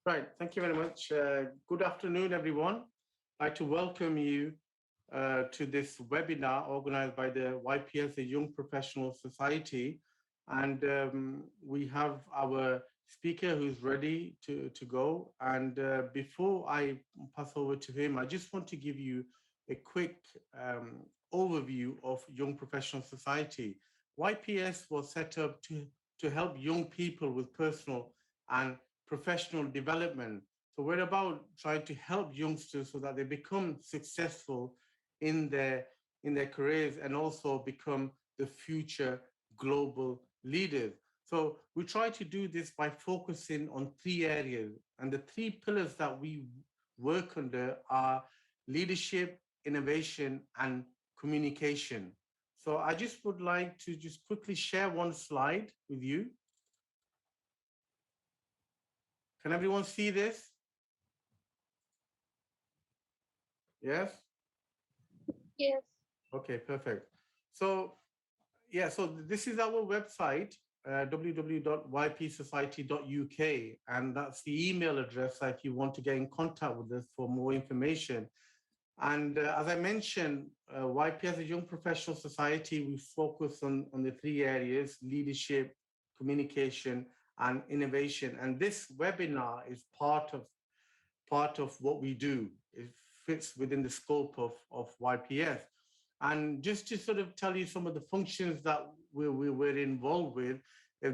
Right. Thank you very much. Good afternoon, everyone. I'd like to welcome you to this webinar organized by the YPS, the Young Professional Society. And we have our speaker who's ready to go. And before I pass over to him, I just want to give you a quick overview of Young Professional Society. YPS was set up to help young people with personal and professional development. So we're about trying to help youngsters so that they become successful in their careers and also become the future global leaders. So we try to do this by focusing on three areas. And the three pillars that we work under are leadership, innovation, and communication. So I just would like to just quickly share one slide with you. Can everyone see this? Yes? Yes. Okay, perfect. So, yeah, so this is our website, www.ypsociety.uk, and that's the email address if you want to get in contact with us for more information. And as I mentioned, YP as a young professional society, we focus on the three areas: leadership, communication, and innovation. And this webinar is part of what we do. It fits within the scope of YPS. And just to sort of tell you some of the functions that we're involved with,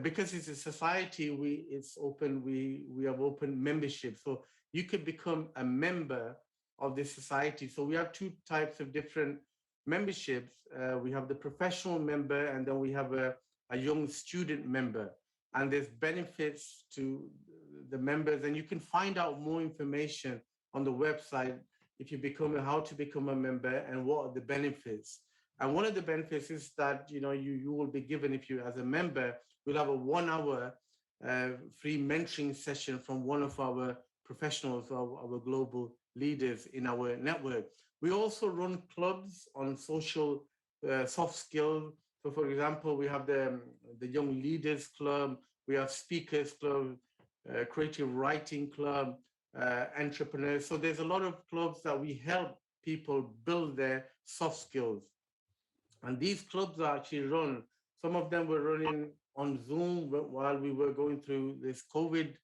because it's a society, it's open, we have open membership. So you could become a member of this society. So we have two types of different memberships. We have the professional member, and then we have a young student member. And there's benefits to the members, and you can find out more information on the website if you become how to become a member and what are the benefits. And one of the benefits is that you will be given, if you as a member, we'll have a 1 hour free mentoring session from one of our professionals, our global leaders in our network. We also run clubs on social soft skills. So, for example, we have the Young Leaders Club, we have Speakers Club, Creative Writing Club, entrepreneurs. So there's a lot of clubs that we help people build their soft skills. And these clubs are actually run. Some of them were running on Zoom while we were going through this COVID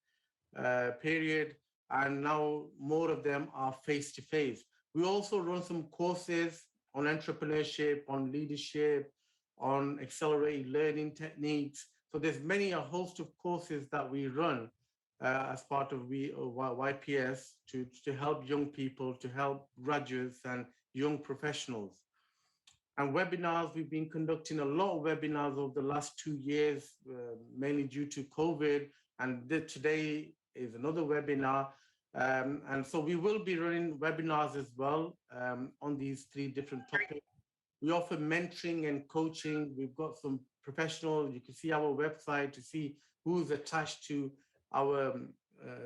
period, and now more of them are face to face. We also run some courses on entrepreneurship, on leadership, on accelerated learning techniques. So there's a host of courses that we run as part of YPS to help young people, to help graduates and young professionals. And webinars, we've been conducting a lot of webinars over the last 2 years, mainly due to COVID. And today is another webinar. And so we will be running webinars as well on these three different topics. We offer mentoring and coaching. We've got some professionals. You can see our website to see who's attached to our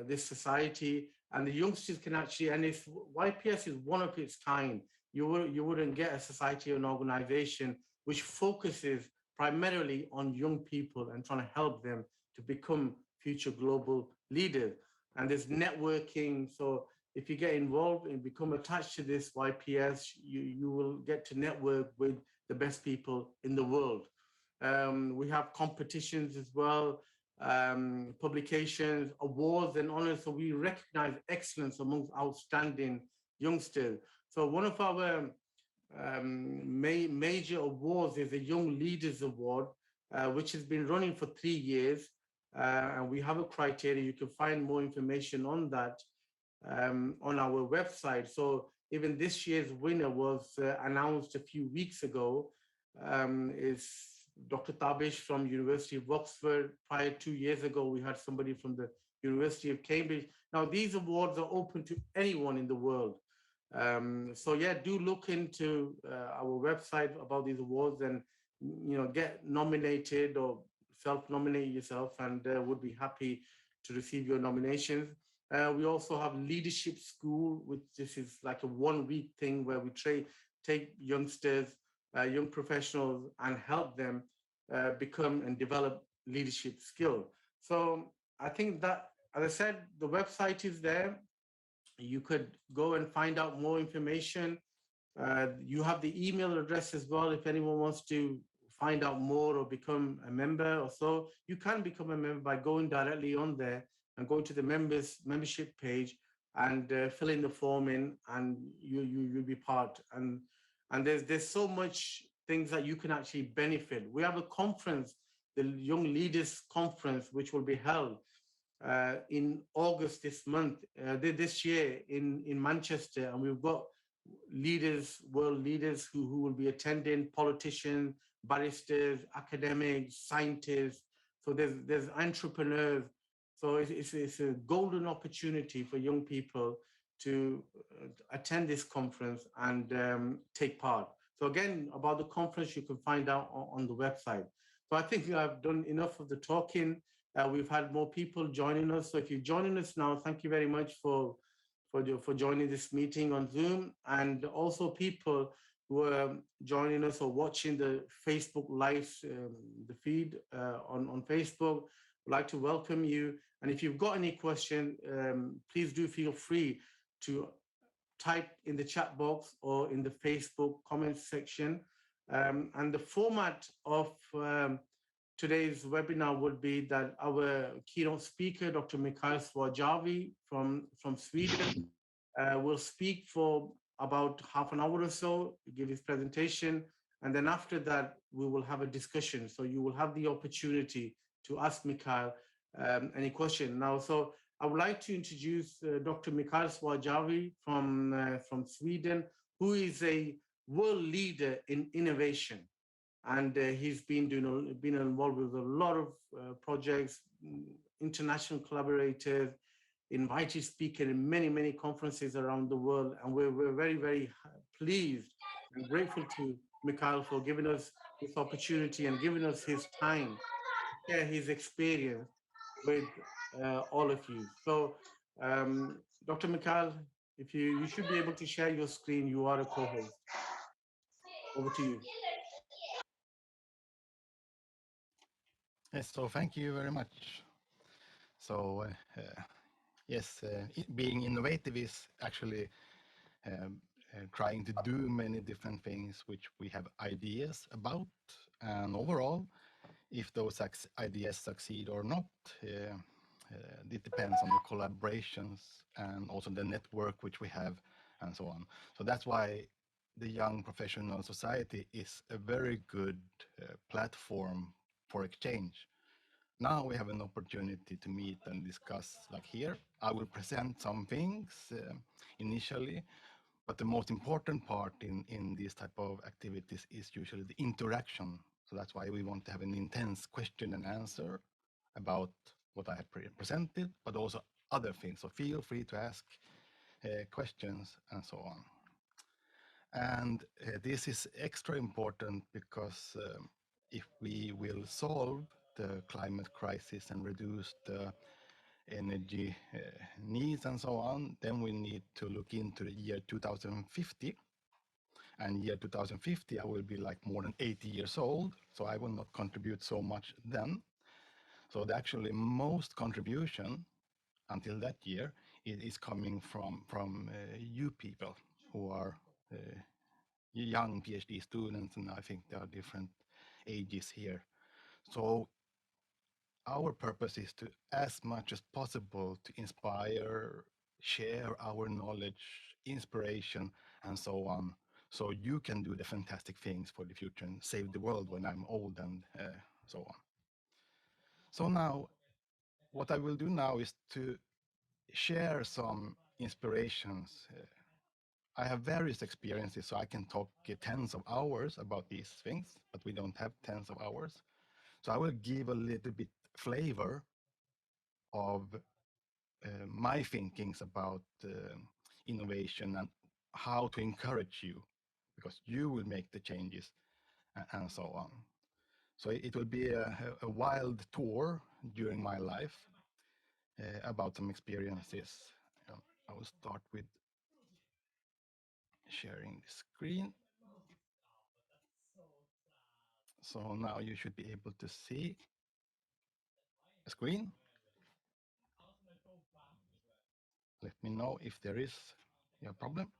this society. And the youngsters can actually, and if YPS is one of its kind, you wouldn't get a society or an organization which focuses primarily on young people and trying to help them to become future global leaders. And there's networking. So if you get involved and become attached to this YPS, you will get to network with the best people in the world. We have competitions as well, publications, awards, and honors. So we recognize excellence amongst outstanding youngsters. So one of our major awards is a Young Leaders Award, which has been running for 3 years. And we have a criteria. You can find more information on that on our website. So even this year's winner was announced a few weeks ago. Is Dr. Tabish from University of Oxford. Prior 2 years ago, we had somebody from the University of Cambridge. Now, these awards are open to anyone in the world. So yeah, do look into our website about these awards and get nominated or self-nominate yourself, and would be happy to receive your nominations. We also have Leadership School, which this is like a 1-week thing where we take youngsters, young professionals, and help them become and develop leadership skill. So I think that as I said, the website is there. You could go and find out more information. You have the email address as well. If anyone wants to find out more or become a member or so, you can become a member by going directly on there and going to the membership page and filling the form in, and you'll be part. And there's so much things that you can actually benefit. We have a conference, the Young Leaders Conference, which will be held in August this month, this year in Manchester, and we've got leaders, world leaders who will be attending, politicians, barristers, academics, scientists. So there's entrepreneurs. So it's a golden opportunity for young people to attend this conference and take part. So again, about the conference, you can find out on the website. So I think I've done enough of the talking. We've had more people joining us. So if you're joining us now, thank you very much for joining this meeting on Zoom, and also people who are joining us or watching the Facebook Live, the feed on Facebook. I'd like to welcome you. And if you've got any question, please do feel free to type in the chat box or in the Facebook comments section. And the format of today's webinar would be that our keynote speaker, Dr. Mikhail Swajawi from Sweden, will speak for about half an hour or so, give his presentation. And then after that, we will have a discussion. So you will have the opportunity to ask Mikhail any question. Now, so I would like to introduce Dr. Mikhail Swajawi from Sweden, who is a world leader in innovation. And he's been involved with a lot of projects, international collaborators, invited speaker in many conferences around the world. And we're very pleased and grateful to Mikhail for giving us this opportunity and giving us his time to share his experience with all of you. So, Dr. Mikhail, if you should be able to share your screen, you are a co-host. Over to you. Yes, so thank you very much. So yes, being innovative is actually trying to do many different things which we have ideas about, and overall, if those ideas succeed or not, it depends on the collaborations and also the network which we have and so on. So that's why the Young Professional Society is a very good platform for exchange. Now we have an opportunity to meet and discuss like here. I will present some things initially, but the most important part in these type of activities is usually the interaction. So that's why we want to have an intense question and answer about what I have presented, but also other things. So feel free to ask questions and so on. And this is extra important because if we will solve the climate crisis and reduce the energy needs and so on, then we need to look into the year 2050. And year 2050, I will be like more than 80 years old, so I will not contribute so much then. So the actually most contribution until that year is coming from you people who are young PhD students, and I think there are different ages here. So our purpose is to, as much as possible, to inspire, share our knowledge, inspiration, and so on. So you can do the fantastic things for the future and save the world when I'm old and so on. So now, what I will do now is to share some inspirations. I have various experiences, so I can talk tens of hours about these things, but we don't have tens of hours. So I will give a little bit flavor of my thinkings about innovation and how to encourage you, because you will make the changes and so on. So it will be a wild tour during my life about some experiences. I will start with sharing the screen. So now you should be able to see a screen. Let me know if there is a problem.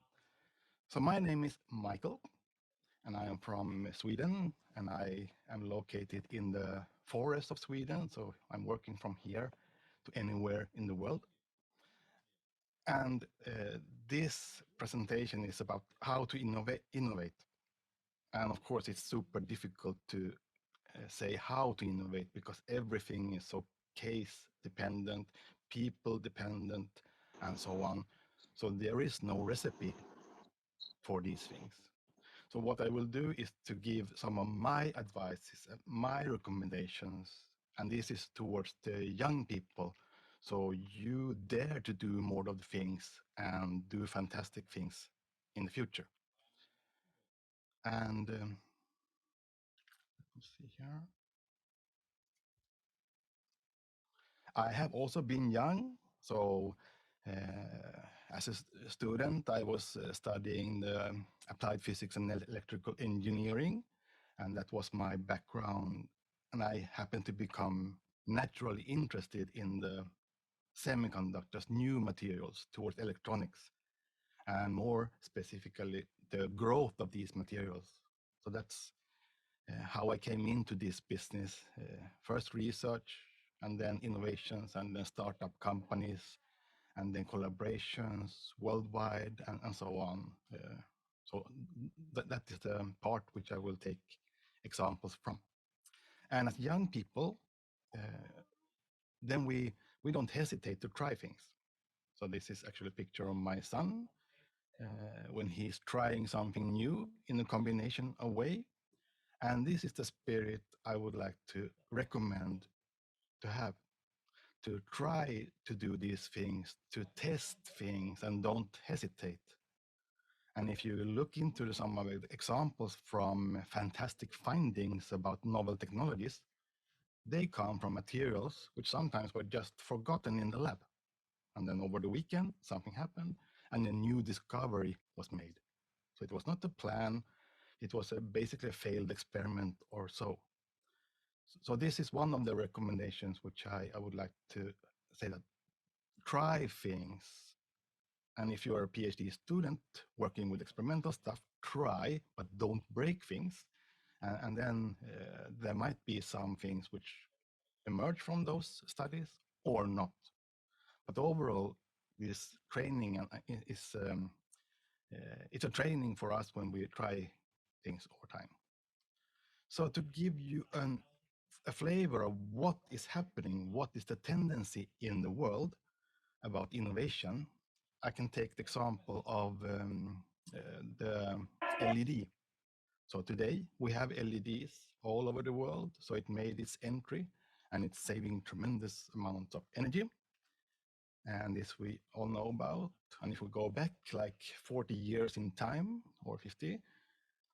So my name is Michael, and I am from Sweden, and I am located in the forest of Sweden. So I'm working from here to anywhere in the world. And this presentation is about how to innovate. And of course, it's super difficult to say how to innovate because everything is so case dependent, people dependent, and so on. So there is no recipe for these things. So what I will do is to give some of my advices, my recommendations, and this is towards the young people. So you dare to do more of the things and do fantastic things in the future. And let's see here. I have also been young. So as a student, I was studying the applied physics and electrical engineering, and that was my background. And I happened to become naturally interested in the semiconductors, new materials towards electronics, and more specifically, the growth of these materials. So that's how I came into this business. First research, and then innovations, and then startup companies, and then collaborations worldwide, and so on. So that is the part which I will take examples from. And as young people, then we don't hesitate to try things. So this is actually a picture of my son when he's trying something new in a combination of way. And this is the spirit I would like to recommend to have, to try to do these things, to test things, and don't hesitate. And if you look into some of the examples from fantastic findings about novel technologies, they come from materials which sometimes were just forgotten in the lab. And then over the weekend, something happened and a new discovery was made. So it was not a plan, it was basically a failed experiment or so. So this is one of the recommendations which I would like to say, that try things. And if you are a PhD student working with experimental stuff, try, but don't break things. And then there might be some things which emerge from those studies or not. But overall, this training is it's a training for us when we try things over time. So to give you a flavor of what is happening, what is the tendency in the world about innovation, I can take the example of the LED. So today we have LEDs all over the world. So it made its entry and it's saving tremendous amounts of energy. And this we all know about. And if we go back like 40 years in time or 50,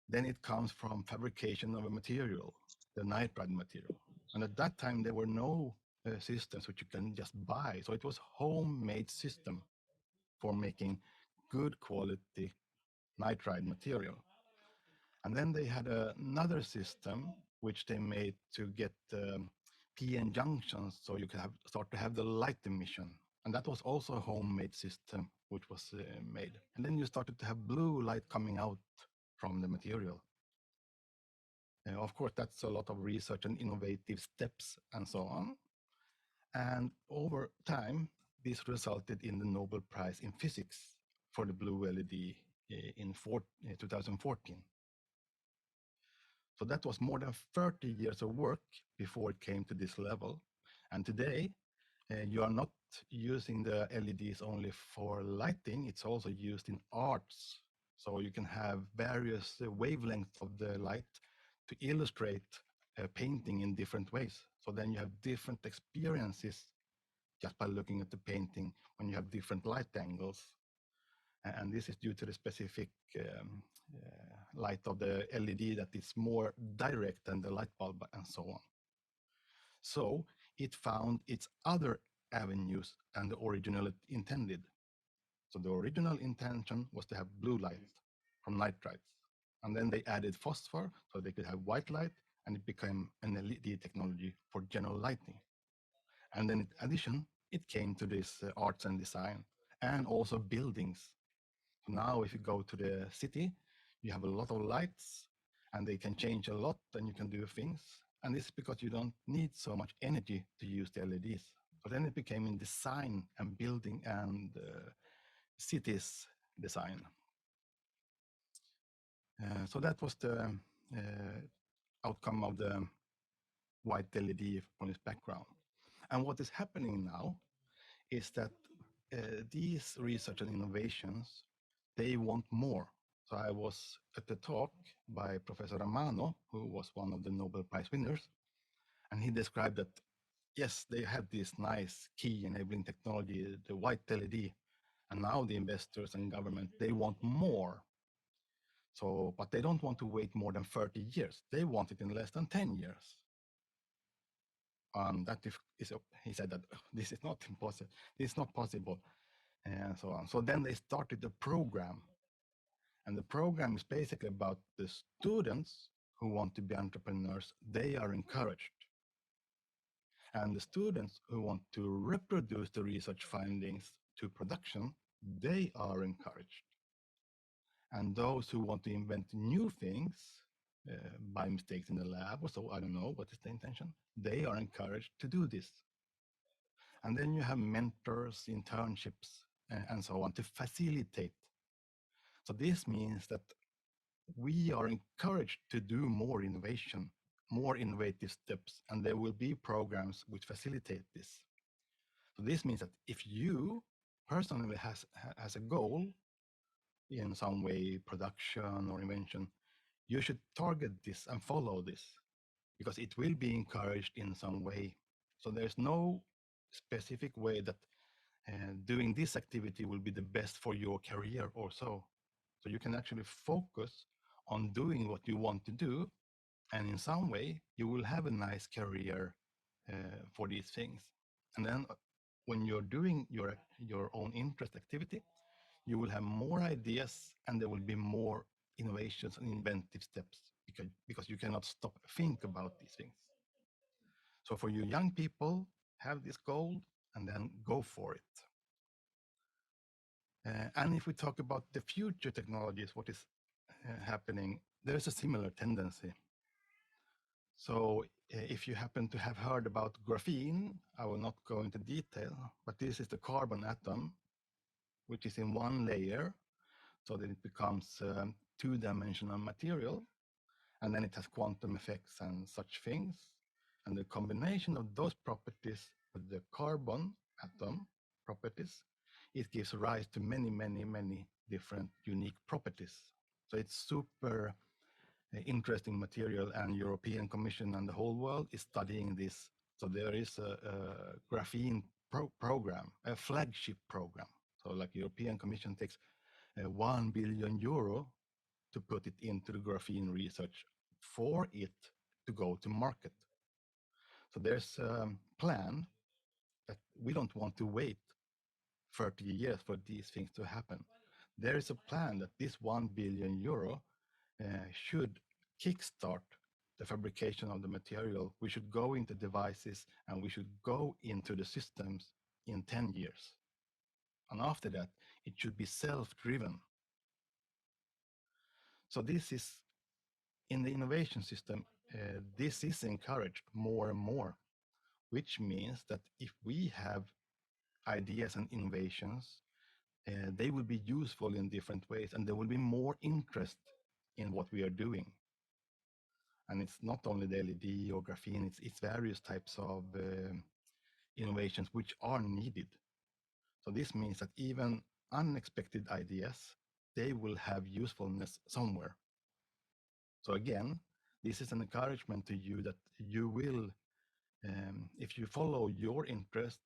then it comes from fabrication of a material, the nitride material. And at that time, there were no systems which you can just buy. So it was homemade system for making good quality nitride material. And then they had another system which they made to get PN junctions, so you could start to have the light emission. And that was also a homemade system which was made. And then you started to have blue light coming out from the material. Of course, that's a lot of research and innovative steps and so on. And over time, this resulted in the Nobel Prize in Physics for the blue LED in 2014. So that was more than 30 years of work before it came to this level. And today, you are not using the LEDs only for lighting, it's also used in arts. So you can have various wavelengths of the light to illustrate painting in different ways. So then you have different experiences just by looking at the painting when you have different light angles. And this is due to the specific light of the LED that is more direct than the light bulb and so on. So it found its other avenues and the original intended. So the original intention was to have blue light from nitrides. And then they added phosphor so they could have white light, and it became an LED technology for general lighting. And then in addition, it came to this arts and design and also buildings. Now, if you go to the city, you have a lot of lights and they can change a lot and you can do things. And this is because you don't need so much energy to use the LEDs. So then it became in design and building and cities design. So that was the outcome of the white LED from its background. And what is happening now is that these research and innovations, they want more. So I was at the talk by Professor Amano, who was one of the Nobel Prize winners, and he described that, yes, they have this nice key enabling technology, the white LED, and now the investors and government, they want more. So, but they don't want to wait more than 30 years. They want it in less than 10 years. That is, he said that this is not impossible. This is not possible, and so on. So then they started the program, and the program is basically about the students who want to be entrepreneurs. They are encouraged, and the students who want to reproduce the research findings to production, they are encouraged. And those who want to invent new things by mistakes in the lab or so, I don't know what is the intention, they are encouraged to do this. And then you have mentors, internships, and so on to facilitate. So this means that we are encouraged to do more innovation, more innovative steps, and there will be programs which facilitate this. So this means that if you personally has a goal in some way, production or invention, you should target this and follow this because it will be encouraged in some way. So there's no specific way that doing this activity will be the best for your career or so. So you can actually focus on doing what you want to do, and in some way you will have a nice career for these things. And then when you're doing your own interest activity, you will have more ideas and there will be more innovations and inventive steps because you cannot stop think about these things. So for you young people, have this goal and then go for it. And if we talk about the future technologies, what is happening, there's a similar tendency. So if you happen to have heard about graphene, I will not go into detail, but this is the carbon atom, which is in one layer, so that it becomes two-dimensional material, and then it has quantum effects and such things. And the combination of those properties with the carbon atom properties, it gives rise to many, many, many different unique properties. So it's super interesting material, and European Commission and the whole world is studying this. So there is a graphene program, a flagship program. So like European Commission takes 1 billion euro to put it into the graphene research for it to go to market. So there's a plan that we don't want to wait 30 years for these things to happen. There is a plan that this 1 billion euro should kickstart the fabrication of the material. We should go into devices and we should go into the systems in 10 years. And after that, it should be self-driven. So this is, in the innovation system, this is encouraged more and more, which means that if we have ideas and innovations, they will be useful in different ways and there will be more interest in what we are doing. And it's not only the LED or graphene, it's various types of innovations which are needed. So this means that even unexpected ideas, they will have usefulness somewhere. So again, this is an encouragement to you that you will, if you follow your interest,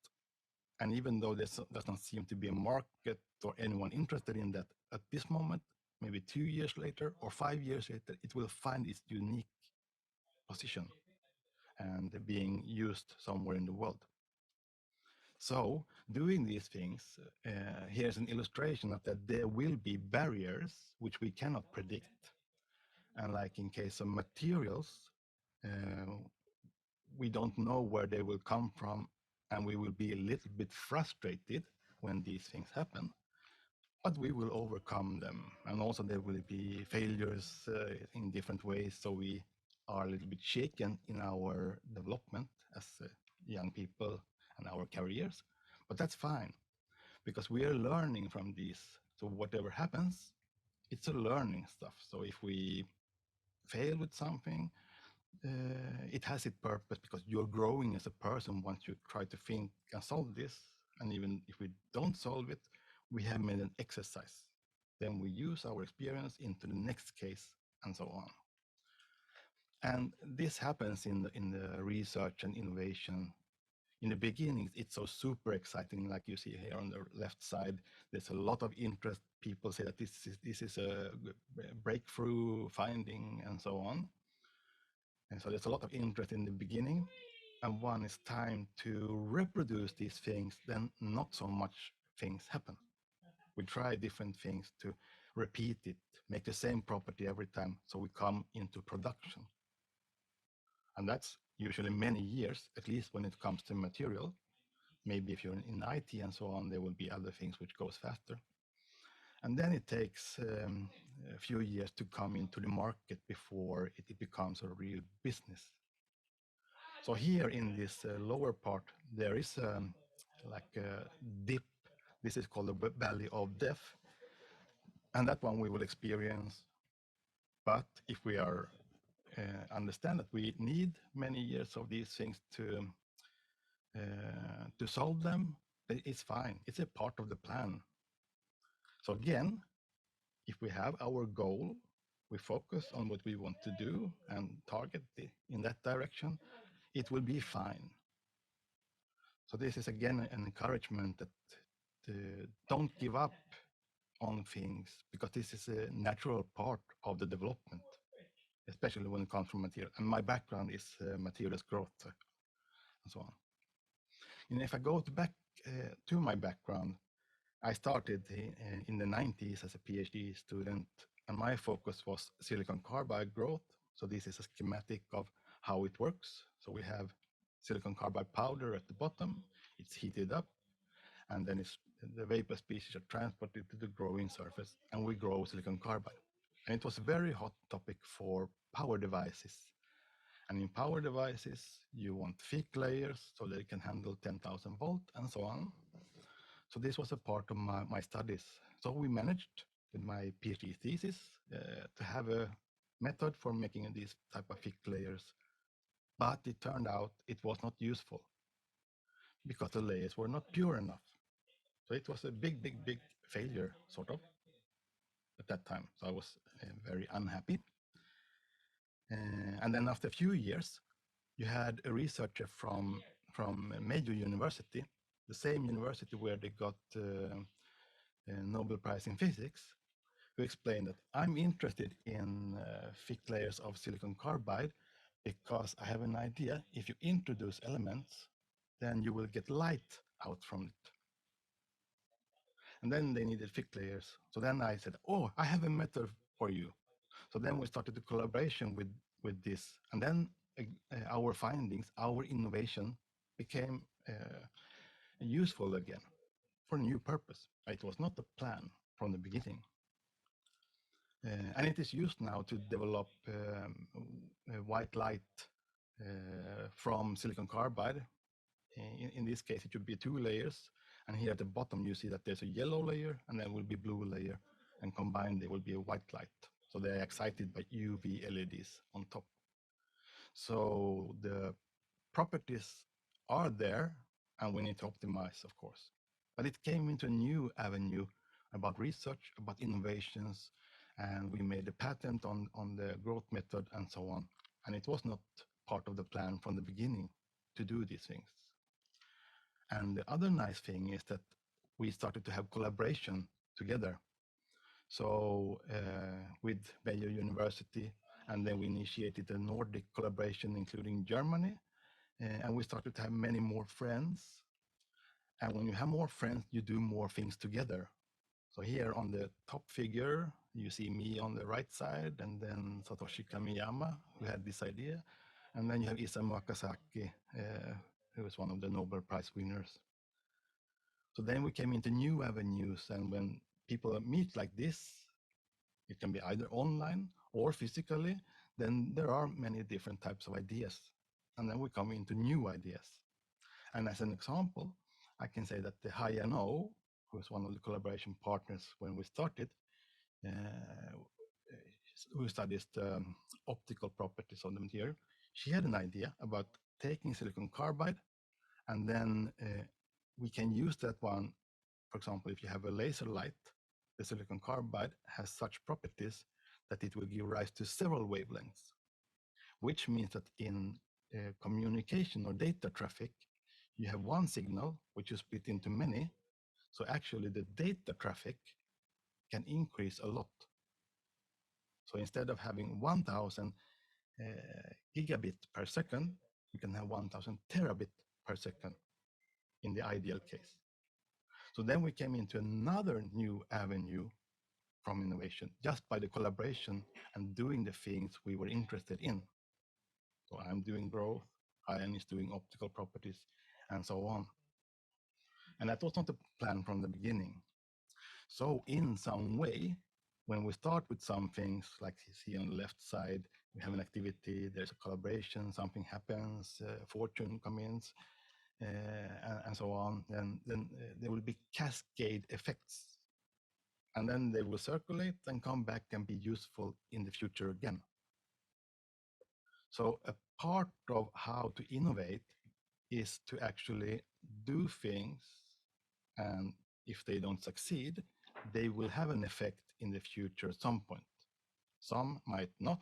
and even though there doesn't seem to be a market or anyone interested in that at this moment, maybe 2 years later or 5 years later, it will find its unique position and being used somewhere in the world. So doing these things, here's an illustration of that there will be barriers which we cannot predict. And like in case of materials, we don't know where they will come from and we will be a little bit frustrated when these things happen, but we will overcome them. And also there will be failures in different ways, so we are a little bit shaken in our development as young people and our careers, but that's fine because we are learning from these. So whatever happens, it's a learning stuff. So if we fail with something, it has its purpose because you're growing as a person once you try to think and solve this. And even if we don't solve it, we have made an exercise. Then we use our experience into the next case and so on. And this happens in the research and innovation. In the beginning, it's so super exciting, like you see here on the left side. There's a lot of interest. People say that this is a breakthrough finding and so on. And so there's a lot of interest in the beginning. And when it's time to reproduce these things, then not so much things happen. We try different things to repeat it, make the same property every time, so we come into production. And that's usually many years, at least when it comes to material. Maybe if you're in IT and so on, there will be other things which goes faster. And then it takes a few years to come into the market before it becomes a real business. So here in this lower part, there is like a dip. This is called the valley of death. And that one we will experience. But if we are understand that we need many years of these things to solve them, it's fine. It's a part of the plan. So again, if we have our goal, we focus on what we want to do and target in that direction, it will be fine. So this is again an encouragement that don't give up on things, because this is a natural part of the development, especially when it comes from material. And my background is materials growth and so on. And if I go back to my background, I started in the 90s as a PhD student, and my focus was silicon carbide growth. So this is a schematic of how it works. So we have silicon carbide powder at the bottom, it's heated up, and then the vapor species are transported to the growing surface, and we grow silicon carbide. And it was a very hot topic for power devices. And in power devices, you want thick layers so they can handle 10,000 volt and so on. So this was a part of my studies. So we managed with my PhD thesis to have a method for making these type of thick layers. But it turned out it was not useful because the layers were not pure enough. So it was a big failure, sort of, at that time. So I was very unhappy. And then after a few years, you had a researcher from a major university, the same university where they got a Nobel Prize in Physics, who explained that I'm interested in thick layers of silicon carbide because I have an idea. If you introduce elements, then you will get light out from it. And then they needed thick layers. So then I said, oh, I have a method for you. So then we started a collaboration with this. And then our findings, our innovation became useful again for a new purpose. It was not the plan from the beginning. And it is used now to develop white light from silicon carbide. In this case, it should be 2 layers. And here at the bottom, you see that there's a yellow layer and then will be blue layer. And combined, there will be a white light. So they're excited by UV LEDs on top. So the properties are there, and we need to optimize, of course. But it came into a new avenue about research, about innovations, and we made a patent on the growth method and so on. And it was not part of the plan from the beginning to do these things. And the other nice thing is that we started to have collaboration together. So with Bayer University, and then we initiated a Nordic collaboration, including Germany, and we started to have many more friends. And when you have more friends, you do more things together. So here on the top figure, you see me on the right side, and then Satoshi Kamiyama, who had this idea. And then you have Isamu Akasaki, who was one of the Nobel Prize winners. So then we came into new avenues, and when people meet like this, it can be either online or physically, then there are many different types of ideas. And then we come into new ideas. And as an example, I can say that the HINO, who was one of the collaboration partners when we started, uh, who studies the optical properties of the material, she had an idea about taking silicon carbide, and then we can use that one. For example, if you have a laser light, the silicon carbide has such properties that it will give rise to several wavelengths, which means that in communication or data traffic, you have one signal which is split into many. So actually the data traffic can increase a lot. So instead of having 1000 gigabit per second, you can have 1000 terabit per second in the ideal case. So then we came into another new avenue from innovation just by the collaboration and doing the things we were interested in. So I'm doing growth, Ian is doing optical properties, and so on. And that was not the plan from the beginning. So in some way, when we start with some things like you see on the left side, we have an activity, there's a collaboration, something happens, fortune comes in, and so on, then there will be cascade effects. And then they will circulate and come back and be useful in the future again. So a part of how to innovate is to actually do things, and if they don't succeed, they will have an effect in the future at some point. Some might not,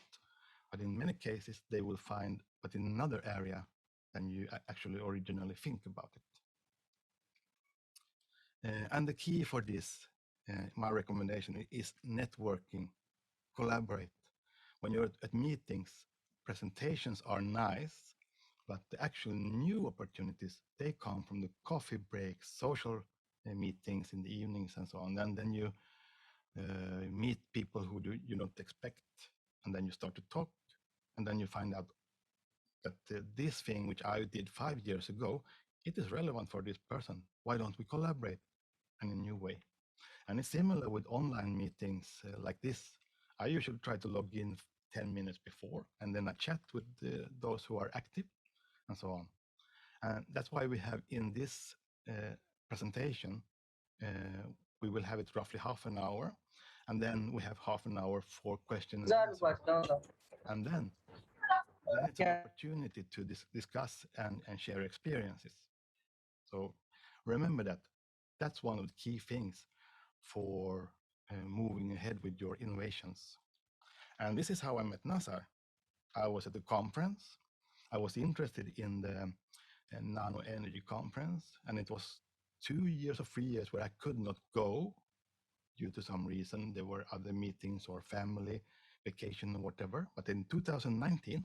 but in many cases they will find, but in another area than you actually originally think about it. And the key for this, my recommendation is networking, collaborate. When you're at meetings, presentations are nice, but the actual new opportunities, they come from the coffee breaks, social meetings in the evenings and so on. And then you meet people who you don't expect, and then you start to talk, and then you find out that this thing which I did 5 years ago, it is relevant for this person. Why don't we collaborate in a new way? And it's similar with online meetings like this. I usually try to log in 10 minutes before, and then I chat with those who are active and so on. And that's why we have in this presentation, we will have it roughly half an hour, and then we have half an hour for questions and answers. And then it's an opportunity to discuss and share experiences. So remember that that's one of the key things for moving ahead with your innovations. And this is how I met Nazar. I was at the conference. I was interested in the nano energy conference, and it was 2 years or 3 years where I could not go due to some reason. There were other meetings or family vacation or whatever. But in 2019,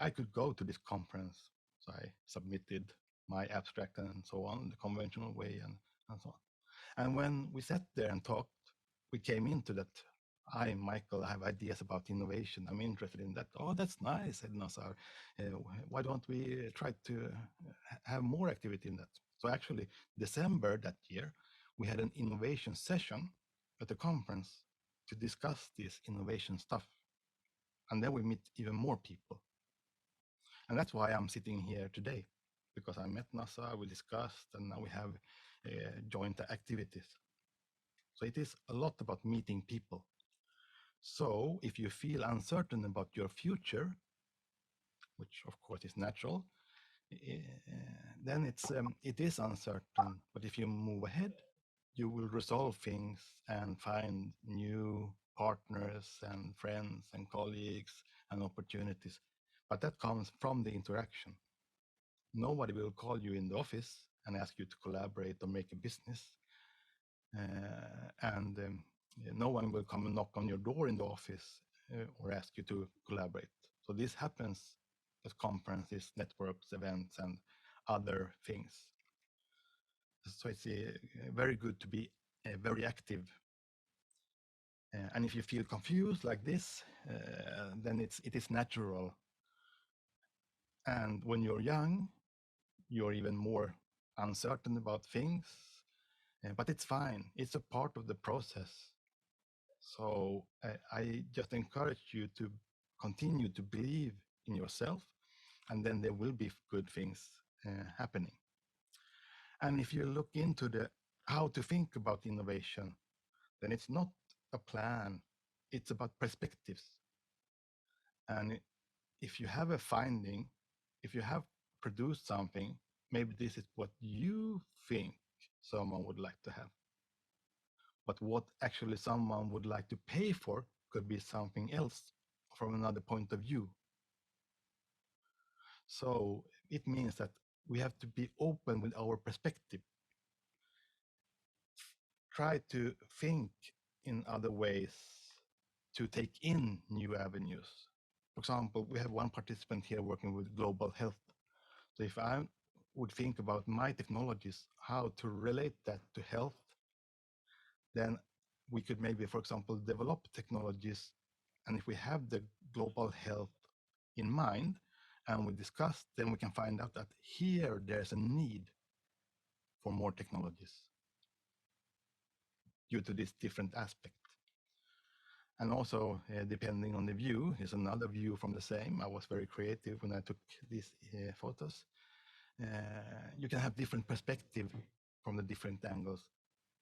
I could go to this conference. So I submitted my abstract and so on, the conventional way and so on. And when we sat there and talked, we came into that. Hi, Michael, I have ideas about innovation. I'm interested in that. Oh, that's nice, said Nazar. Why don't we try to have more activity in that? So actually, December that year, we had an innovation session at the conference to discuss this innovation stuff. And then we meet even more people. And that's why I'm sitting here today, because I met Nazar, we discussed, and now we have joint activities. So it is a lot about meeting people. So if you feel uncertain about your future, which of course is natural, then it is uncertain. But if you move ahead, you will resolve things and find new partners and friends and colleagues and opportunities. But that comes from the interaction. Nobody will call you in the office and ask you to collaborate or make a business. No one will come and knock on your door in the office or ask you to collaborate. So this happens at conferences, networks, events, and other things. So it's very good to be very active. And if you feel confused like this, then it is natural. And when you're young, you're even more uncertain about things, but it's fine. It's a part of the process. So I just encourage you to continue to believe in yourself, and then there will be good things happening. And if you look into the how to think about innovation, then it's not a plan, it's about perspectives. And if you have a finding, if you have produced something, maybe this is what you think someone would like to have. But what actually someone would like to pay for could be something else from another point of view. So it means that we have to be open with our perspective. Try to think in other ways to take in new avenues. For example, we have one participant here working with global health. So if I would think about my technologies, how to relate that to health, then we could maybe, for example, develop technologies. And if we have the global health in mind and we discuss, then we can find out that here there's a need for more technologies due to this different aspect. And also, depending on the view, is another view from the same. I was very creative when I took these photos. You can have different perspective from the different angles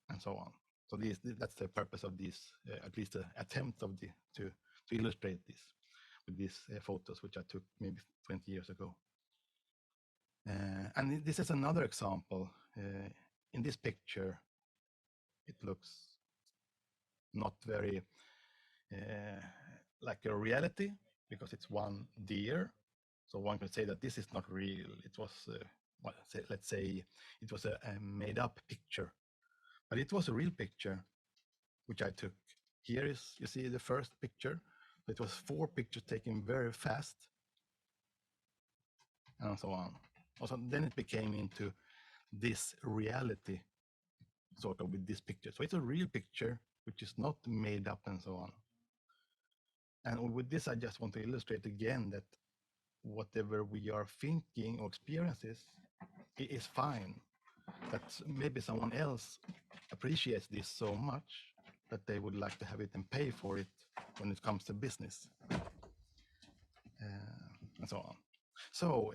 and so on. So that's the purpose of this, at least the attempt of to illustrate this with these photos, which I took maybe 20 years ago. And this is another example. In this picture, it looks not very like a reality because it's one deer. So one can say that this is not real. It was, let's say, it was a made up picture, but it was a real picture, which I took. Here is, you see the first picture. It was 4 pictures taken very fast and so on. Also, then it became into this reality, sort of with this picture. So it's a real picture, which is not made up and so on. And with this, I just want to illustrate again that whatever we are thinking or experiences, it is fine. That maybe someone else appreciates this so much that they would like to have it and pay for it when it comes to business, and so on. So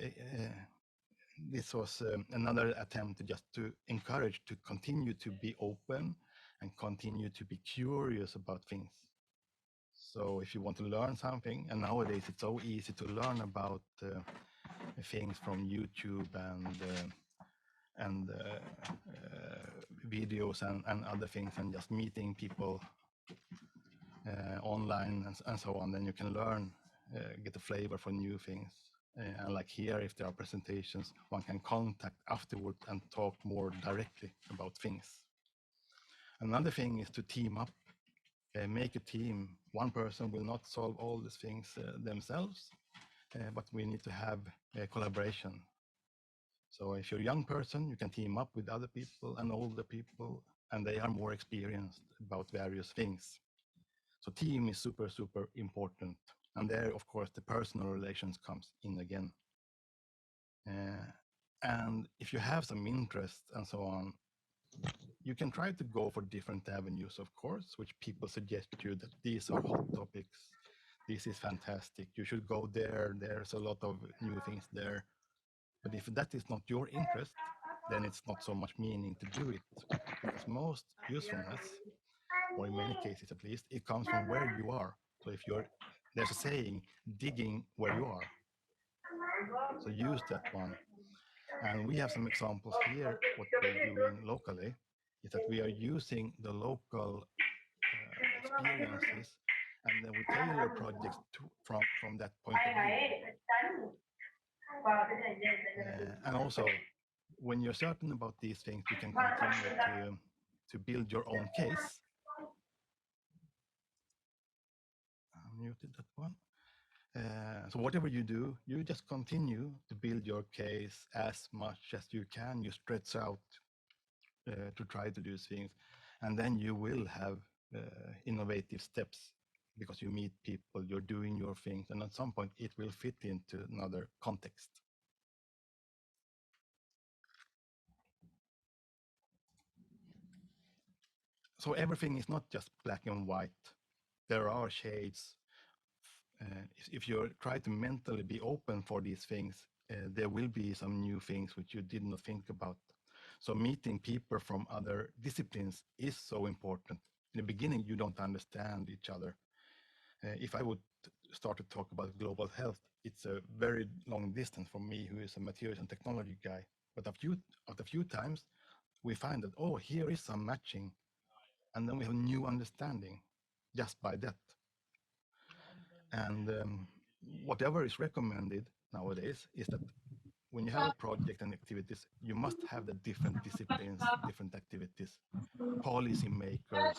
this was another attempt to just to encourage to continue to be open and continue to be curious about things. So if you want to learn something, and nowadays it's so easy to learn about things from YouTube and videos and other things, and just meeting people online and so on, then you can learn, get a flavor for new things. And like here, if there are presentations, one can contact afterward and talk more directly about things. Another thing is to team up, make a team. One person will not solve all these things themselves, but we need to have collaboration. So if you're a young person, you can team up with other people and older people, and they are more experienced about various things. So team is super, super important. And there, of course, the personal relations comes in again. And if you have some interest and so on, you can try to go for different avenues, of course, which people suggest to you that these are hot topics. This is fantastic. You should go there. There's a lot of new things there. But if that is not your interest, then it's not so much meaning to do it. Because most usefulness, or in many cases at least, it comes from where you are. So if there's a saying, digging where you are. So use that one. And we have some examples here. What we're doing locally is that we are using the local experiences, and then we tailor projects from that point of view. And also, when you're certain about these things, you can continue to build your own case. I muted that one. So whatever you do, you just continue to build your case as much as you can. You stretch out to try to do things, and then you will have innovative steps because you meet people, you're doing your things, and at some point it will fit into another context. So everything is not just black and white. There are shades. If you try to mentally be open for these things, there will be some new things which you did not think about. So meeting people from other disciplines is so important. In the beginning, you don't understand each other. If I would start to talk about global health, it's a very long distance for me, who is a materials and technology guy. But after a few times, we find that, oh, here is some matching. And then we have new understanding just by that. And whatever is recommended nowadays is that when you have a project and activities, you must have the different disciplines, different activities, policy makers,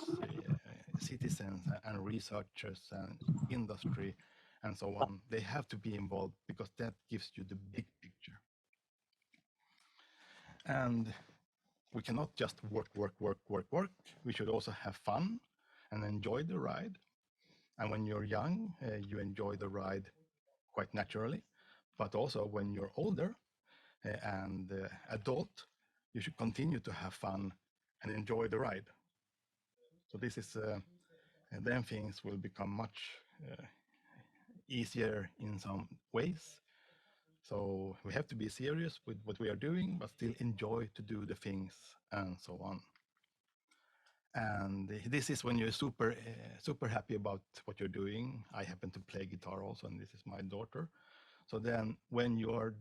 citizens and researchers and industry and so on. They have to be involved because that gives you the big picture. And we cannot just work. We should also have fun and enjoy the ride. And when you're young, you enjoy the ride quite naturally. But also when you're older and adult, you should continue to have fun and enjoy the ride. So this is, then things will become much easier in some ways. So we have to be serious with what we are doing, but still enjoy to do the things and so on. And this is when you're super happy about what you're doing. I happen to play guitar also, and this is my daughter. So then when you're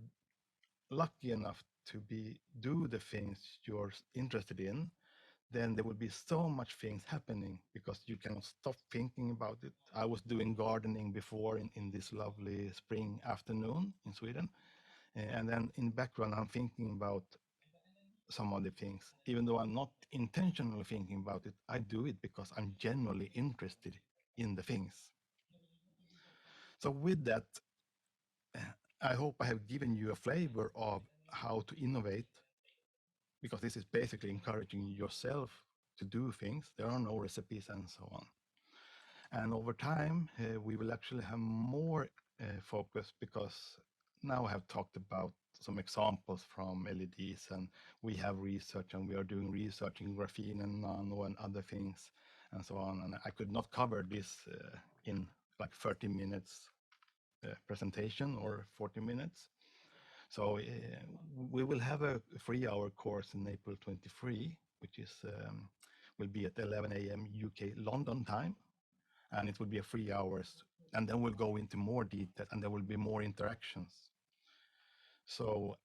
lucky enough to do the things you're interested in, then there will be so much things happening because you cannot stop thinking about it. I was doing gardening before in this lovely spring afternoon in Sweden. And then in background, I'm thinking about some of the things. Even though I'm not intentionally thinking about it, I do it because I'm genuinely interested in the things. So with that, I hope I have given you a flavor of how to innovate, because this is basically encouraging yourself to do things. There are no recipes and so on. And over time, we will actually have more focus, because now I have talked about some examples from LEDs, and we have research, and we are doing research in graphene and nano and other things and so on. And I could not cover this in like 30 minutes presentation or 40 minutes. So we will have a 3-hour course in April 23, which is will be at 11 a.m. UK London time, and it will be a 3 hours. And then we'll go into more detail, and there will be more interactions. So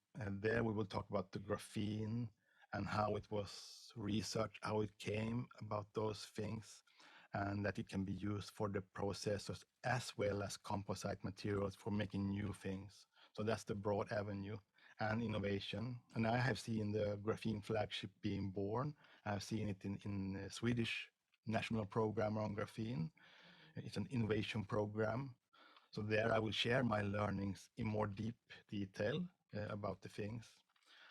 there we will talk about the graphene and how it was researched, how it came about those things, and that it can be used for the processors as well as composite materials for making new things. So that's the broad avenue and innovation. And I have seen the graphene flagship being born. I've seen it in the Swedish national program on graphene. It's an innovation program. So there I will share my learnings in more deep detail about the things.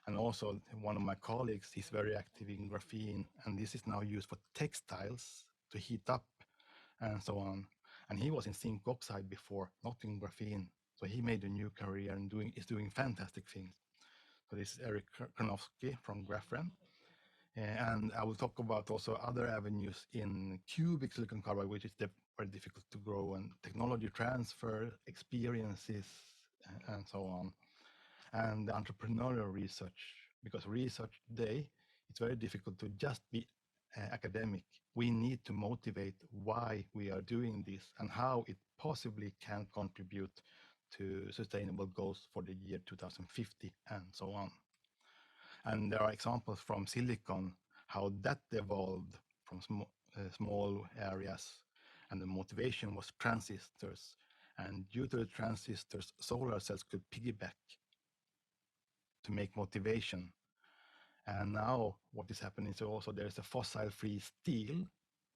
And also one of my colleagues is very active in graphene, and this is now used for textiles to heat up and so on. And he was in zinc oxide before, not in graphene. So he made a new career and is doing fantastic things. So this is Eric Karnowski from Graphene. And I will talk about also other avenues in cubic silicon carbide, which is very difficult to grow, and technology transfer, experiences, and so on. And entrepreneurial research, because research today, it's very difficult to just be academic. We need to motivate why we are doing this and how it possibly can contribute to sustainable goals for the year 2050 and so on. And there are examples from silicon, how that evolved from small areas. And the motivation was transistors. And due to the transistors, solar cells could piggyback to make motivation. And now what is happening is also there's a fossil-free steel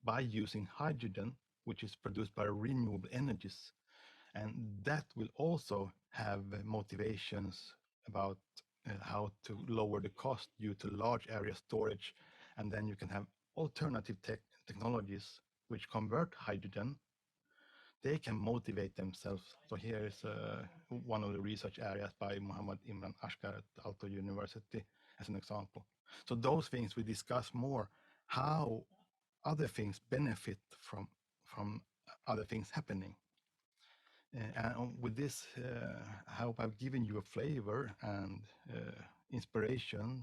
by using hydrogen, which is produced by renewable energies. And that will also have motivations about how to lower the cost due to large area storage. And then you can have alternative technologies which convert hydrogen. They can motivate themselves. So here is one of the research areas by Muhammad Imran Ashkar at Aalto University as an example. So those things we discuss more, how other things benefit from other things happening. And with this, I hope I've given you a flavor and inspiration.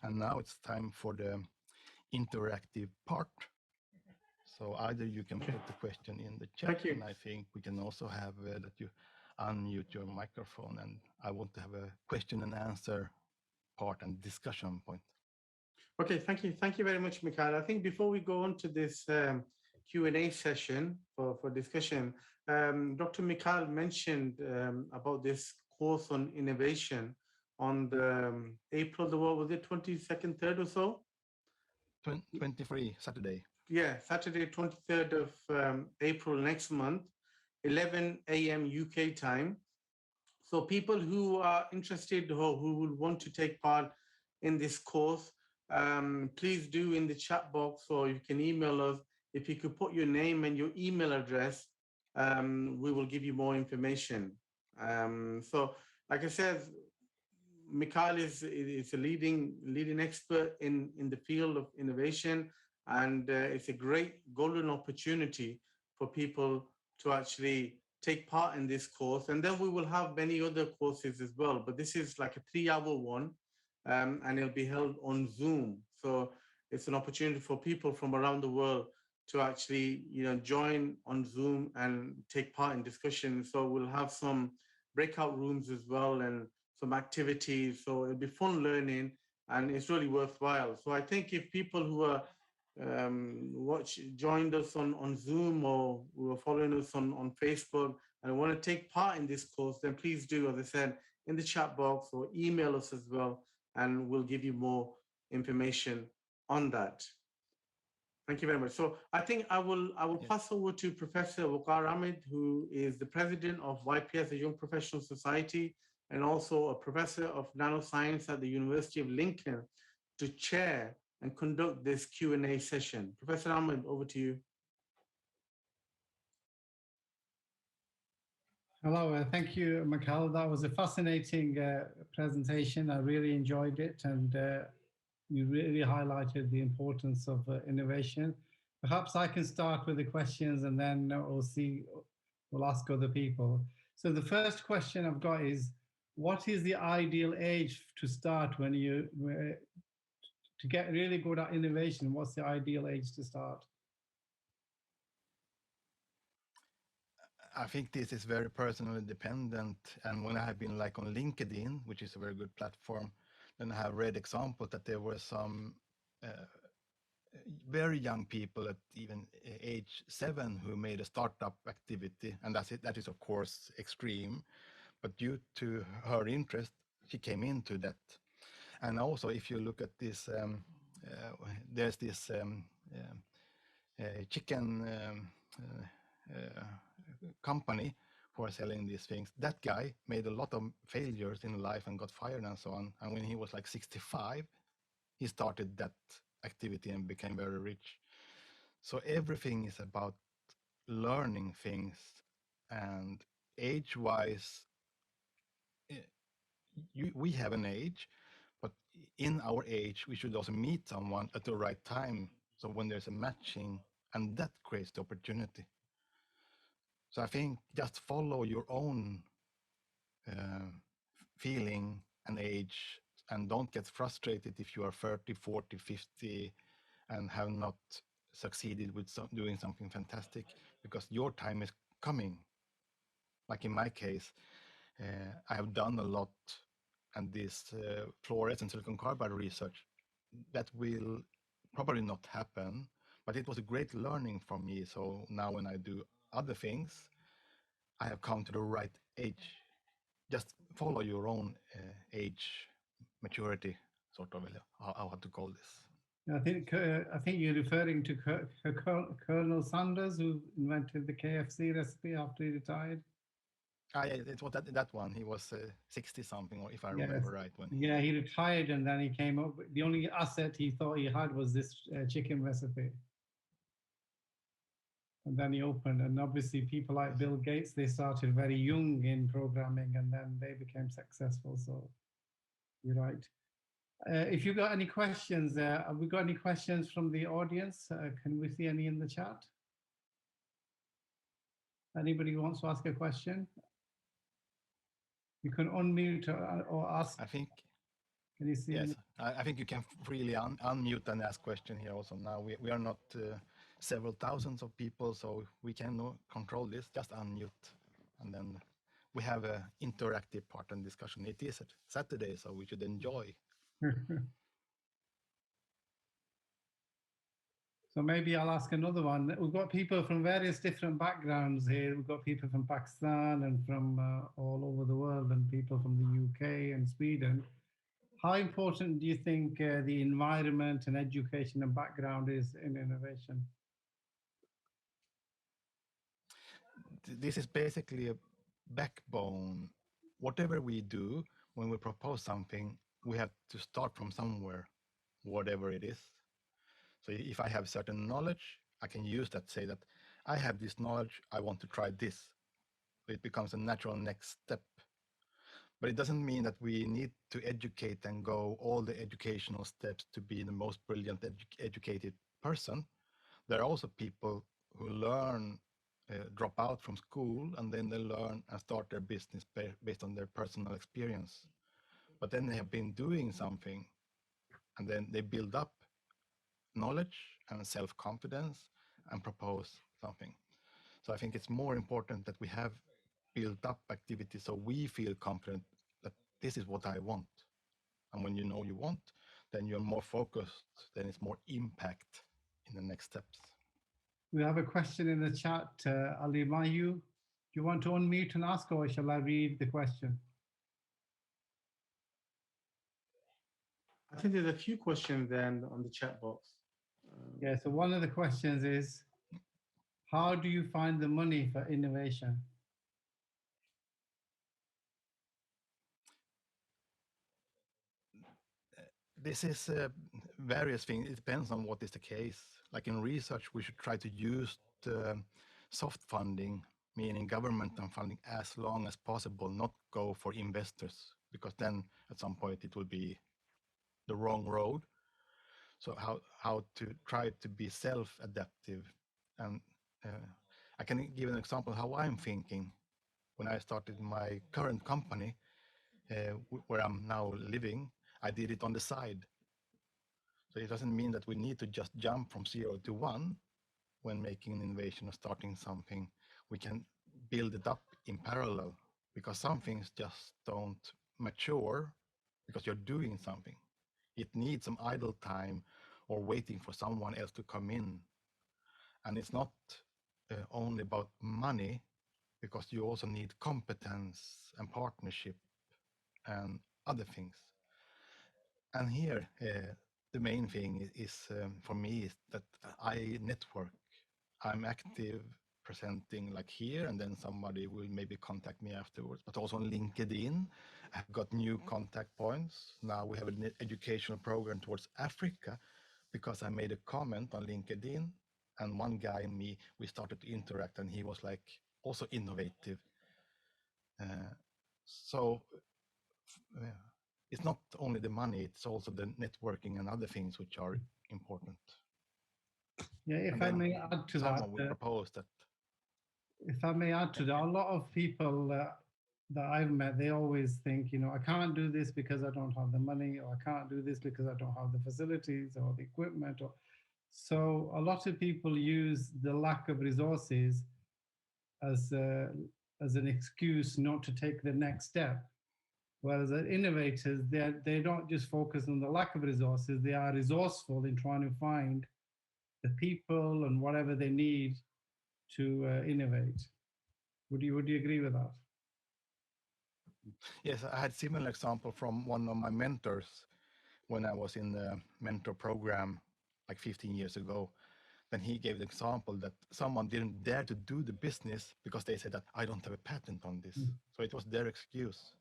And now it's time for the interactive part. So either you can put the question in the chat, and I think we can also have that you unmute your microphone, and I want to have a question and answer part and discussion point. Okay, thank you. Thank you very much, Mikhail. I think before we go on to this Q&A session for discussion, Dr. Mikhail mentioned about this course on innovation on the April, what was it, 22nd, 3rd or so? 23, Saturday. Yeah, Saturday, 23rd of April next month, 11 a.m. UK time. So people who are interested or who will want to take part in this course, please do in the chat box, or you can email us. If you could put your name and your email address, we will give you more information. So like I said, Mikhail is a leading expert in the field of innovation, and it's a great golden opportunity for people to actually take part in this course. And then we will have many other courses as well, but this is like a 3-hour one, and it'll be held on Zoom. So it's an opportunity for people from around the world to actually, join on Zoom and take part in discussions. So we'll have some breakout rooms as well, and some activities. So it'll be fun learning, and it's really worthwhile. So I think if people who are joined us on Zoom, or who are following us on Facebook and want to take part in this course, then please do, as I said, in the chat box, or email us as well, and we'll give you more information on that. Thank you very much. So I think I will pass over to Professor Waqar Ahmed, who is the president of YPS, the Young Professional Society, and also a professor of nanoscience at the University of Lincoln, to chair and conduct this Q&A session. Professor Ahmed, over to you. Hello, thank you, Mikhail. That was a fascinating presentation. I really enjoyed it, and you really highlighted the importance of innovation. Perhaps I can start with the questions, and then we'll ask other people. So the first question I've got is, what is the ideal age to start when to get really good at innovation? What's the ideal age to start? I think this is very personally dependent. And when I have been like on LinkedIn, which is a very good platform, then I have read examples that there were some very young people at even age 7 who made a startup activity. And that is of course extreme, but due to her interest, she came into that. And also, if you look at this, there's this chicken company who are selling these things. That guy made a lot of failures in life and got fired and so on. And when he was like 65, he started that activity and became very rich. So everything is about learning things, and age-wise, we have an age, but in our age, we should also meet someone at the right time. So when there's a matching, and that creates the opportunity. So I think just follow your own feeling and age, and don't get frustrated if you are 30, 40, 50 and have not succeeded with doing something fantastic, because your time is coming. Like in my case, I have done a lot, and this fluorescent silicon carbide research, that will probably not happen, but it was a great learning for me. So now when I do other things, I have come to the right age. Just follow your own age maturity, sort of, how to call this. I think you're referring to Colonel Sanders, who invented the KFC recipe after he retired. It was that one. He was 60 something, or if I remember right. He retired, and then he came up. The only asset he thought he had was this chicken recipe. And then he opened, and obviously people like Bill Gates, they started very young in programming, and then they became successful. So you're right. If you got any questions, have we got any questions from the audience? Can we see any in the chat? Anybody who wants to ask a question? You can unmute or ask. I think, Can you see? yes, I think you can freely unmute and ask question here also. Now we are not several thousands of people, so we can control this, just unmute. And then we have an interactive part and discussion. It is a Saturday, so we should enjoy. So maybe I'll ask another one. We've got people from various different backgrounds here. We've got people from Pakistan and from all over the world, and people from the UK and Sweden. How important do you think the environment and education and background is in innovation? This is basically a backbone. Whatever we do, when we propose something, we have to start from somewhere, whatever it is. So if I have certain knowledge, I can use that, say that I have this knowledge, I want to try this. It becomes a natural next step. But it doesn't mean that we need to educate and go all the educational steps to be the most brilliant educated person. There are also people who learn, drop out from school, and then they learn and start their business based on their personal experience. But then they have been doing something, and then they build up knowledge and self-confidence and propose something. So I think it's more important that we have built up activity so we feel confident that this is what I want. And when you know you want, then you're more focused, then it's more impact in the next steps. We have a question in the chat. Ali Mayu, do you want to unmute and ask, or shall I read the question? I think there's a few questions then on the chat box. Yeah, so one of the questions is, how do you find the money for innovation? This is various things. It depends on what is the case. Like in research, we should try to use the soft funding, meaning government and funding, as long as possible, not go for investors, because then at some point it will be the wrong road. So how to try to be self-adaptive. And I can give an example how I'm thinking. When I started my current company, where I'm now living, I did it on the side. So it doesn't mean that we need to just jump from 0 to 1 when making an innovation or starting something. We can build it up in parallel, because some things just don't mature because you're doing something. It needs some idle time or waiting for someone else to come in. And it's not only about money, because you also need competence and partnership and other things. And here, the main thing is for me is that I network. I'm active, presenting like here, and then somebody will maybe contact me afterwards, but also on LinkedIn. I've got new contact points. Now we have an educational program towards Africa because I made a comment on LinkedIn, and one guy and me, we started to interact, and he was like also innovative. So it's not only the money, it's also the networking and other things which are important. Yeah, if I may add to that. Someone will propose that. If I may add to that, a lot of people that I've met, they always think, you know, I can't do this because I don't have the money, or I can't do this because I don't have the facilities or the equipment. So a lot of people use the lack of resources as an excuse not to take the next step. Whereas innovators, they don't just focus on the lack of resources, they are resourceful in trying to find the people and whatever they need to innovate. Would you agree with that? Yes, I had similar example from one of my mentors when I was in the mentor program like 15 years ago. Then he gave the example that someone didn't dare to do the business because they said that I don't have a patent on this. So it was their excuse.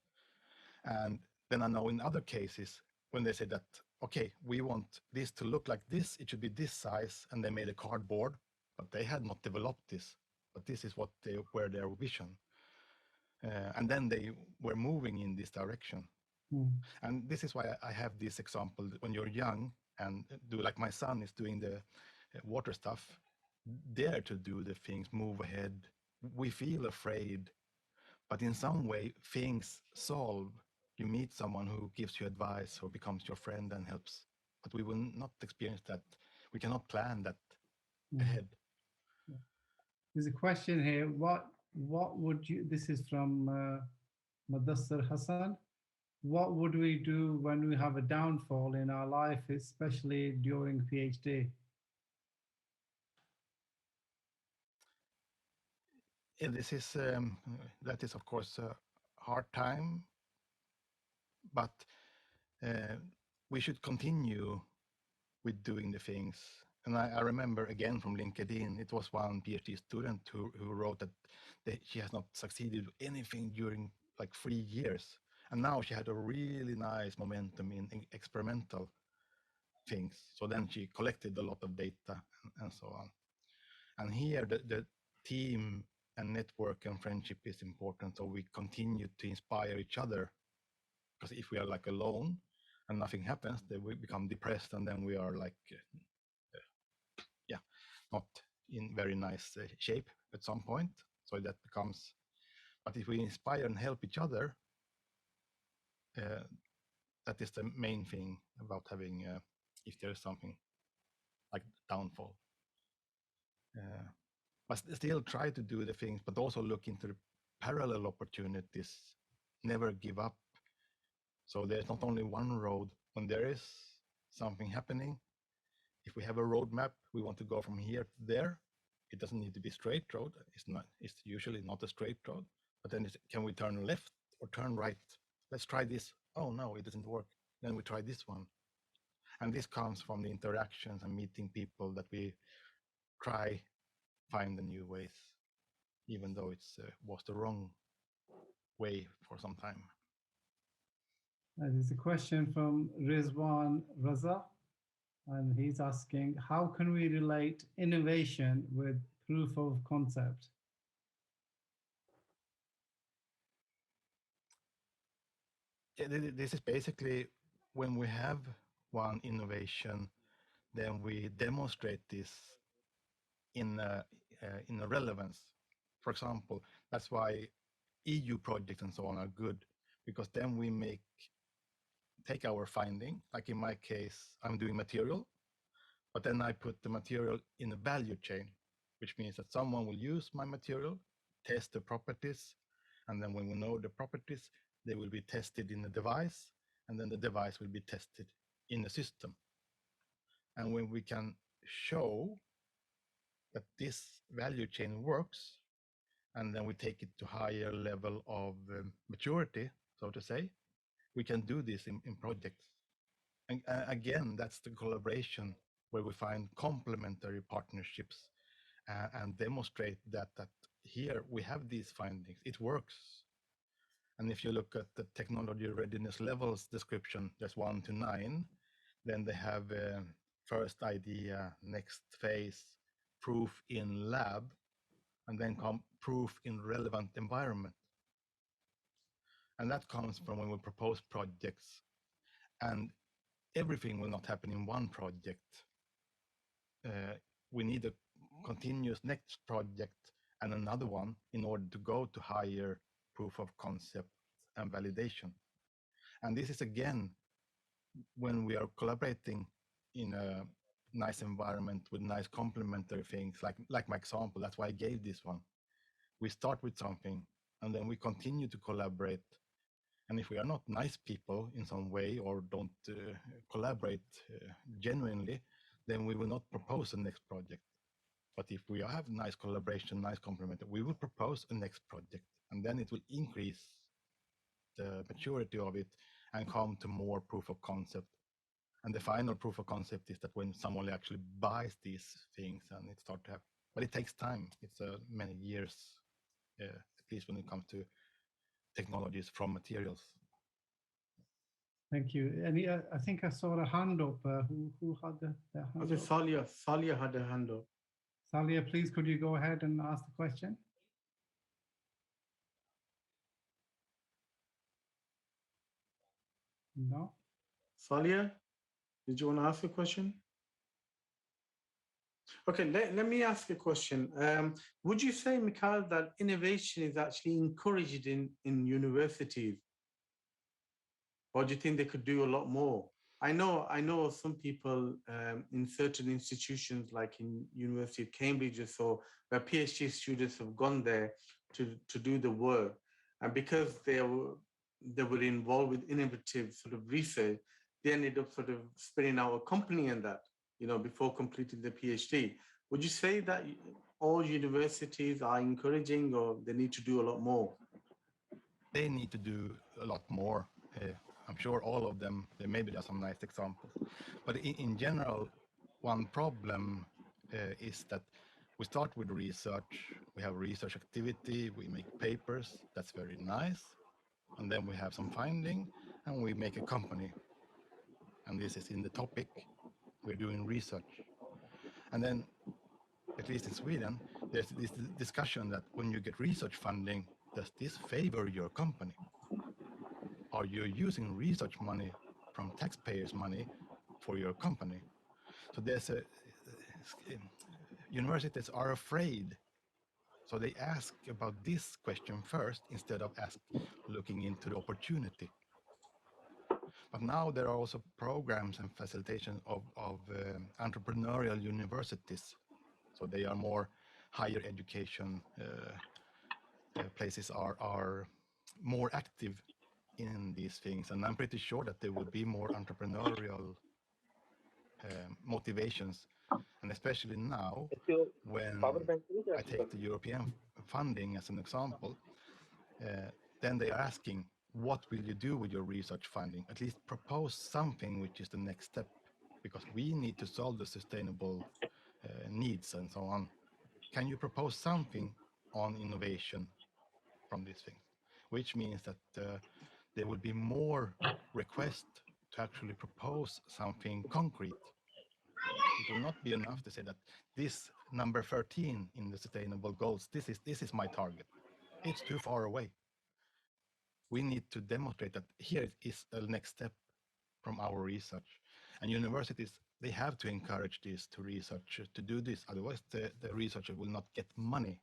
And then I know in other cases when they said that, okay, we want this to look like this, it should be this size, and they made a cardboard, but they had not developed this. But this is what they were their vision. And then they were moving in this direction. Mm. And this is why I have this example. When you're young and do like my son is doing the water stuff, dare to do the things, move ahead. We feel afraid, but in some way things solve. You meet someone who gives you advice or becomes your friend and helps, but we will not experience that. We cannot plan that ahead. There's a question here. What would you? This is from Madassar Hassan. What would we do when we have a downfall in our life, especially during PhD? Yeah, this is that is of course a hard time, but we should continue with doing the things. And I remember again from LinkedIn, it was one PhD student who wrote that she has not succeeded with anything during like 3 years. And now she had a really nice momentum in experimental things. So then she collected a lot of data and so on. And here the team and network and friendship is important. So we continue to inspire each other. Because if we are like alone and nothing happens, then we become depressed and then we are like not in very nice shape at some point. So that becomes, but if we inspire and help each other, that is the main thing about having, if there is something like downfall. But still try to do the things, but also look into the parallel opportunities, never give up. So there's not only one road. When there is something happening, if we have a roadmap, we want to go from here to there. It doesn't need to be straight road. It's usually not a straight road. But then can we turn left or turn right? Let's try this. Oh no, it doesn't work. Then we try this one. And this comes from the interactions and meeting people that we try find the new ways, even though it was the wrong way for some time. There's a question from Rizwan Raza, and he's asking, how can we relate innovation with proof of concept? Yeah, this is basically when we have one innovation, then we demonstrate this in a relevance. For example, that's why EU projects and so on are good, because then we take our finding, like in my case, I'm doing material, but then I put the material in a value chain, which means that someone will use my material, test the properties, and then when we know the properties, they will be tested in the device, and then the device will be tested in the system. And when we can show that this value chain works, and then we take it to higher level of maturity, so to say, we can do this in projects. And again, that's the collaboration where we find complementary partnerships and demonstrate that here we have these findings, it works. And if you look at the technology readiness levels description, there's 1 to 9, then they have first idea, next phase, proof in lab, and then come proof in relevant environment. And that comes from when we propose projects, and everything will not happen in one project. We need a continuous next project and another one in order to go to higher proof of concept and validation. And this is again, when we are collaborating in a nice environment with nice complementary things, like my example, that's why I gave this one. We start with something and then we continue to collaborate. And if we are not nice people in some way or don't collaborate genuinely, then we will not propose a next project. But if we have nice collaboration, nice complement, we will propose a next project, and then it will increase the maturity of it and come to more proof of concept. And the final proof of concept is that when someone actually buys these things and it starts to have, but it takes time. It's many years, at least when it comes to technologies from materials. Thank you. And I think I saw a hand up. Who had the hand I think up? Salia had a hand up. Salia, please, could you go ahead and ask the question? No. Salia, did you want to ask a question? Okay, let me ask a question. Would you say, Mikhail, that innovation is actually encouraged in universities? Or do you think they could do a lot more? I know some people in certain institutions, like in University of Cambridge or so, where PhD students have gone there to do the work, and because they were involved with innovative sort of research, they ended up sort of spinning out a company in that, you know, before completing the PhD. Would you say that all universities are encouraging, or they need to do a lot more? They need to do a lot more. I'm sure all of them, maybe there are some nice examples. But in general, one problem is that we start with research, we have research activity, we make papers, that's very nice. And then we have some finding and we make a company. And this is in the topic, we're doing research. And then, at least in Sweden, there's this discussion that when you get research funding, does this favor your company? Are you using research money from taxpayers' money for your company? So there's universities are afraid. So they ask about this question first instead of looking into the opportunity. But now there are also programs and facilitation of entrepreneurial universities. So they are more higher education places are more active in these things. And I'm pretty sure that there will be more entrepreneurial motivations. And especially now, when I take the European funding as an example, then they are asking, what will you do with your research funding? At least propose something which is the next step, because we need to solve the sustainable needs and so on. Can you propose something on innovation from these things? Which means that there will be more requests to actually propose something concrete. It will not be enough to say that this number 13 in the sustainable goals, this is my target. It's too far away. We need to demonstrate that here is a next step from our research. And universities, they have to encourage this to researchers to do this. Otherwise, the researcher will not get money.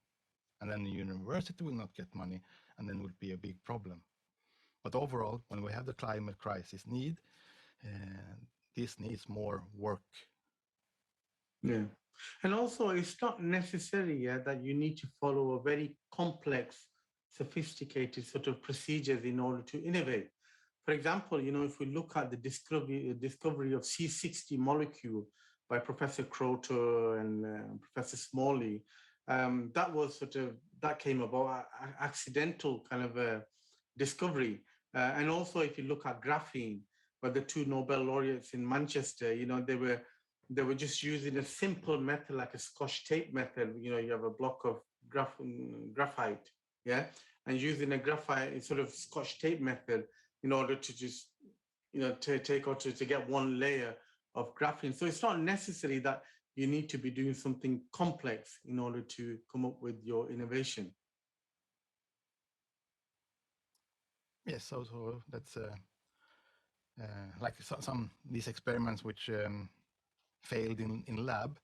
And then the university will not get money, and then it will be a big problem. But overall, when we have the climate crisis this needs more work. Yeah. And also, it's not necessary that you need to follow a very complex, sophisticated sort of procedures in order to innovate. For example, you know, if we look at the discovery of C60 molecule by Professor Croter and Professor Smalley, that came about accidental kind of a discovery. And also, if you look at graphene, where the two Nobel laureates in Manchester, you know, they were just using a simple method like a Scotch tape method. You know, you have a block of graphite, yeah, and using a graphite sort of Scotch tape method in order to just, you know, to get one layer of graphene. So it's not necessary that you need to be doing something complex in order to come up with your innovation. Yes, so that's like some these experiments which failed in lab,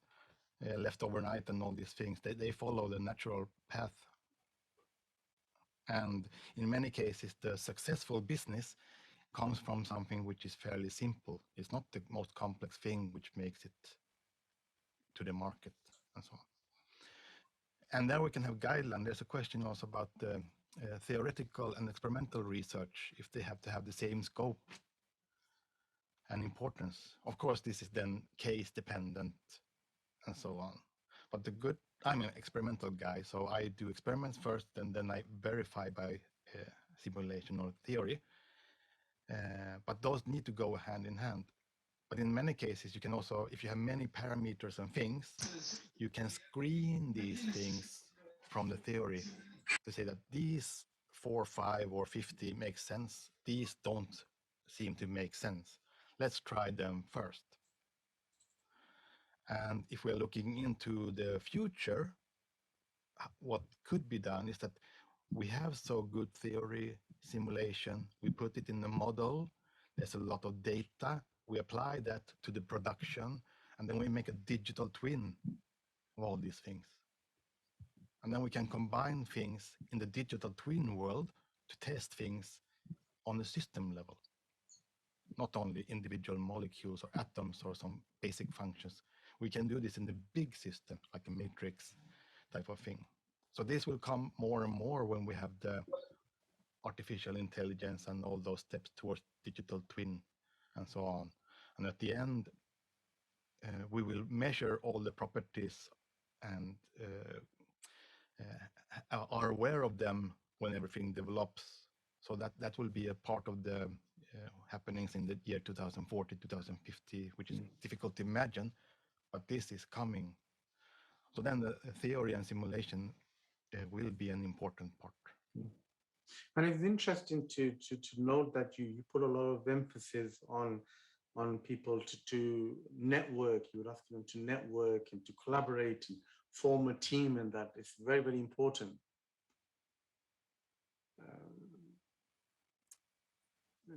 left overnight and all these things, they follow the natural path. And in many cases, the successful business comes from something which is fairly simple. It's not the most complex thing which makes it to the market and so on. And there we can have guidelines. There's a question also about the theoretical and experimental research, if they have to have the same scope and importance. Of course, this is then case dependent and so on. But I'm an experimental guy, so I do experiments first, and then I verify by simulation or theory. But those need to go hand in hand. But in many cases, you can also, if you have many parameters and things, you can screen these things from the theory to say that these 4, 5, or 50 make sense. These don't seem to make sense. Let's try them first. And if we're looking into the future, what could be done is that we have so good theory simulation, we put it in the model, There's a lot of data. We apply that to the production, and then we make a digital twin of all these things. And then we can combine things in the digital twin world to test things on the system level, not only individual molecules or atoms or some basic functions. We can do this in the big system, like a matrix type of thing. So this will come more and more when we have the artificial intelligence and all those steps towards digital twin and so on. And at the end, we will measure all the properties and are aware of them when everything develops. So that will be a part of the happenings in the year 2040, 2050, which is difficult to imagine, but this is coming. So then the theory and simulation will be an important part. And it's interesting to note that you put a lot of emphasis on people to network. You would ask them to network and to collaborate and form a team, and that is very, very important.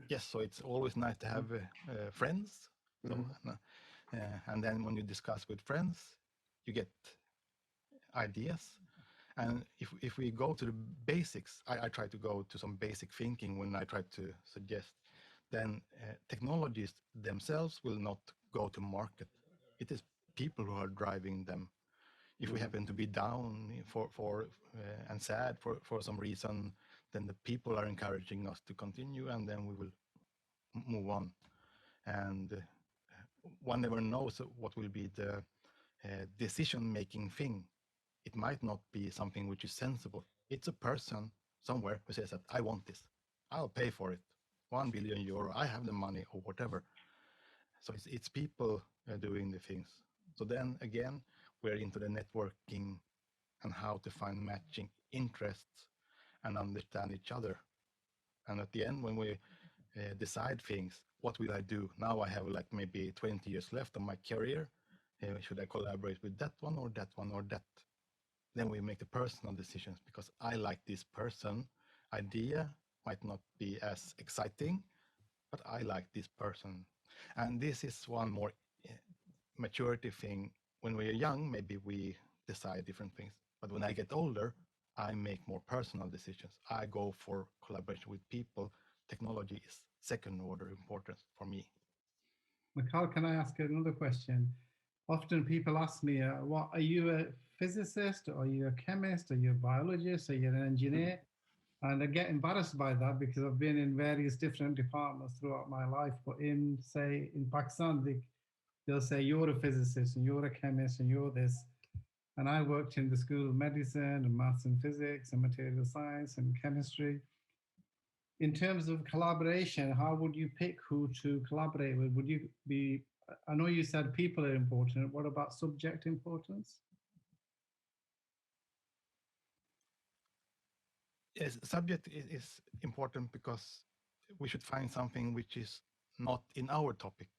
Yes, so it's always nice to have friends. So, and then when you discuss with friends, you get ideas. And if we go to the basics, I try to go to some basic thinking when I try to suggest, then technologies themselves will not go to market. It is people who are driving them. If we happen to be down and sad for some reason, then the people are encouraging us to continue, and then we will move on. And one never knows what will be the decision-making thing. It might not be something which is sensible. It's a person somewhere who says that I want this. I'll pay for it. 1 billion euro. I have the money or whatever. So it's people doing the things. So then again, we're into the networking and how to find matching interests and understand each other. And at the end, when we decide things, what will I do? Now I have like maybe 20 years left of my career. Should I collaborate with that one or that one or that? Then we make the personal decisions because I like this person. Idea might not be as exciting, but I like this person. And this is one more maturity thing. When we are young, maybe we decide different things. But when I get older, I make more personal decisions. I go for collaboration with people. Technology is second order importance for me. Mikhail, can I ask another question? Often people ask me, what are you a physicist? Are you a chemist? Are you a biologist? Are you an engineer? And I get embarrassed by that because I've been in various different departments throughout my life. But in Pakistan, they'll say you're a physicist and you're a chemist and you're this. And I worked in the School of Medicine and Maths and Physics and Material Science and Chemistry. In terms of collaboration, how would you pick who to collaborate with? Would you be, I know you said people are important. What about subject importance? Yes, subject is important because we should find something which is not in our topic,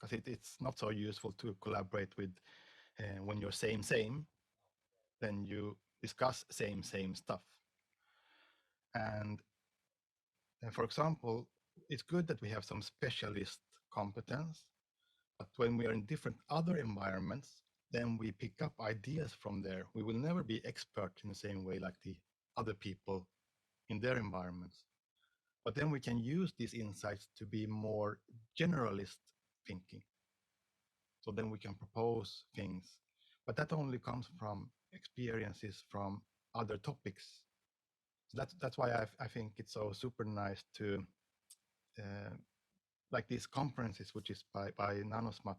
because it's not so useful to collaborate with when you're same, then you discuss same stuff. And for example, it's good that we have some specialist competence, but when we are in different other environments, then we pick up ideas from there. We will never be expert in the same way like the other people in their environments. But then we can use these insights to be more generalist thinking. So then we can propose things, but that only comes from experiences from other topics. So that's why I think it's so super nice to like these conferences, which is by Nanosmat.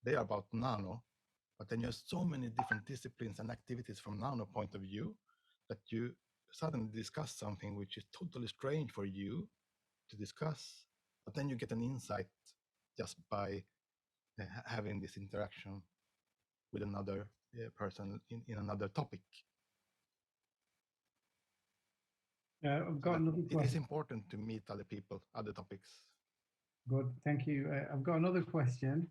They are about nano, but then there's so many different disciplines and activities from nano point of view that you suddenly discuss something which is totally strange for you to discuss, but then you get an insight just by having this interaction with another person in another topic. I've got another question. It is important to meet other people, other topics. Good, thank you. I've got another question.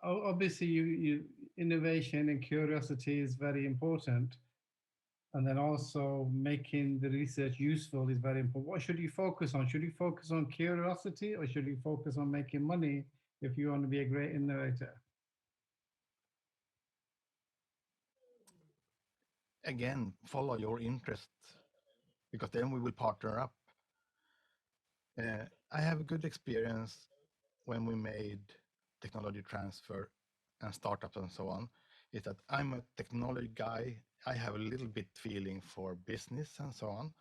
Obviously, innovation and curiosity is very important. and then also making the research useful is very important. What should you focus on? Should you focus on curiosity, or should you focus on making money if you want to be a great innovator? Again, follow your interest, because then we will partner up. I have a good experience when we made technology transfer and startups and so on, is that I'm a technology guy. I have a little bit feeling for business and so on.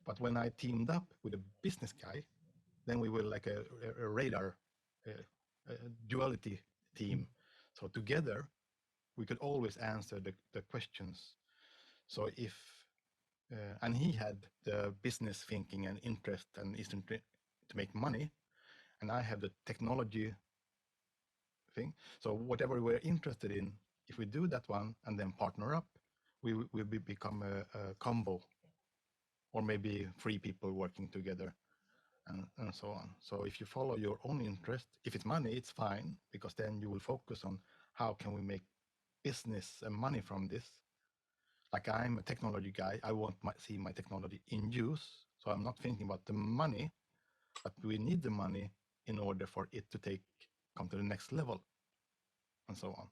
But when I teamed up with a business guy, then we were like a radar duality team. So together, we could always answer the questions. So if, and he had the business thinking and interest and is to make money, and I have the technology thing. So whatever we're interested in, if we do that one and then partner up, we will become a combo, or maybe 3 people working together, and so on. So if you follow your own interest, if it's money, it's fine, because then you will focus on how can we make business and money from this. Like, I'm a technology guy, I want see my technology in use, so I'm not thinking about the money, but we need the money in order for it to come to the next level, and so on.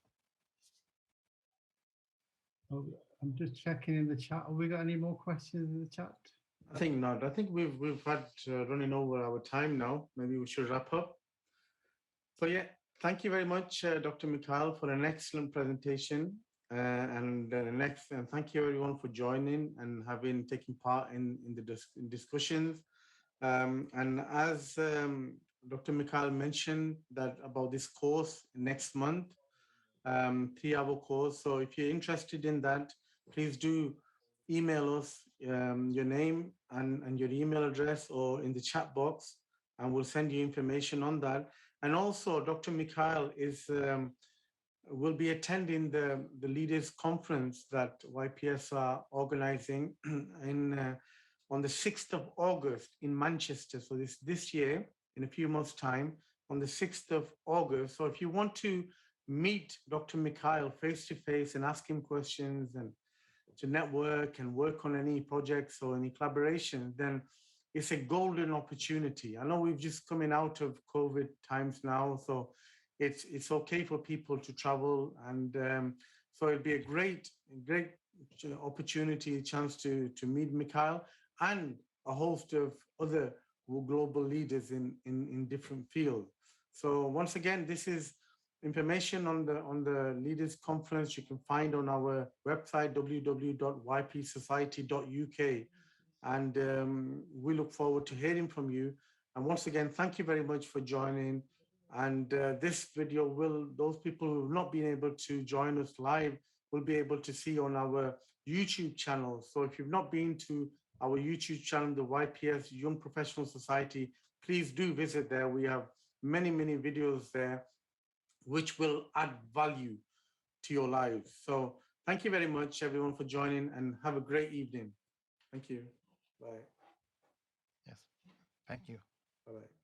Oh, I'm just checking in the chat. Have we got any more questions in the chat? I think not. I think we've had running over our time now. Maybe we should wrap up. So yeah, thank you very much, Dr. Mikhail, for an excellent presentation. And thank you everyone for joining and having taken part in the discussions. And as Dr. Mikhail mentioned that about this course next month, 3-hour course. So if you're interested in that, please do email us your name and your email address, or in the chat box, and we'll send you information on that. And also, Dr. Mikhail will be attending the Leaders Conference that YPS are organizing on the 6th of August in Manchester. So this year, in a few months' time, on the 6th of August. So if you want to meet Dr. Mikhail face-to-face and ask him questions and to network and work on any projects or any collaboration, then it's a golden opportunity. I know we've just coming out of COVID times now, so it's okay for people to travel, and so it'd be a great opportunity, chance to meet Mikhail and a host of other global leaders in different fields. So once again, this is information on the Leaders Conference you can find on our website, www.ypsociety.uk. And we look forward to hearing from you. And once again, thank you very much for joining. And this video those people who have not been able to join us live will be able to see on our YouTube channel. So if you've not been to our YouTube channel, the YPS Young Professional Society, please do visit there. We have many videos there which will add value to your lives. So thank you very much, everyone, for joining, and have a great evening. Thank you. Bye. Yes, thank you. Bye-bye.